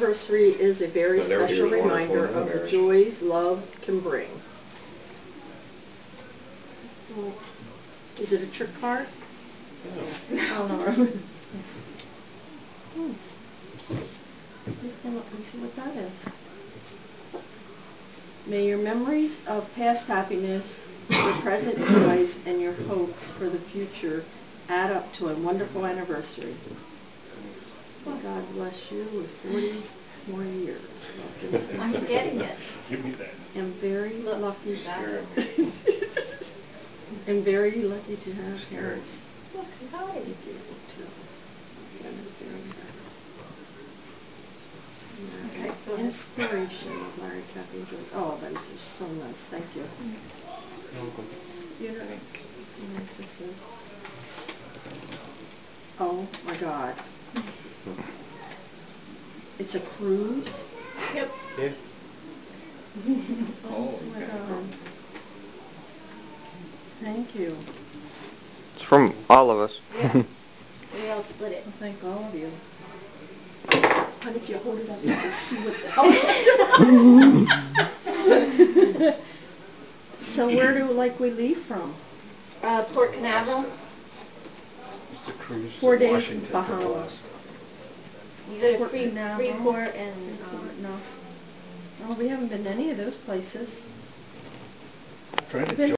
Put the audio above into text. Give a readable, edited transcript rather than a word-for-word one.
anniversary is a very special reminder of the joys love can bring. Well, is it a trick card? No. No. Let me see what that is. May your memories of past happiness, your present joys, and your hopes for the future add up to a wonderful anniversary. God bless you with 40 more years. I'm getting it. Give me that. I'm very lucky. I'm very lucky to have parents. Look, how are you? Okay. Inspiration of Larry, Kathy, and Joyce. Oh, those are so nice. Thank you. You know what this is? Oh my God. It's a cruise? Yep. Yeah. Oh my God. Thank you. It's from all of us. Yeah. We all split it. Well, thank all of you. Honey, if you hold it up, you can see what the hell it's doing. So where do we leave from? Port Canaveral. It's a cruise 4 to days Washington for Bahamas. Alaska. You go to Port Canaveral. Freeport and No. Oh, we haven't been to any of those places. Trying to Been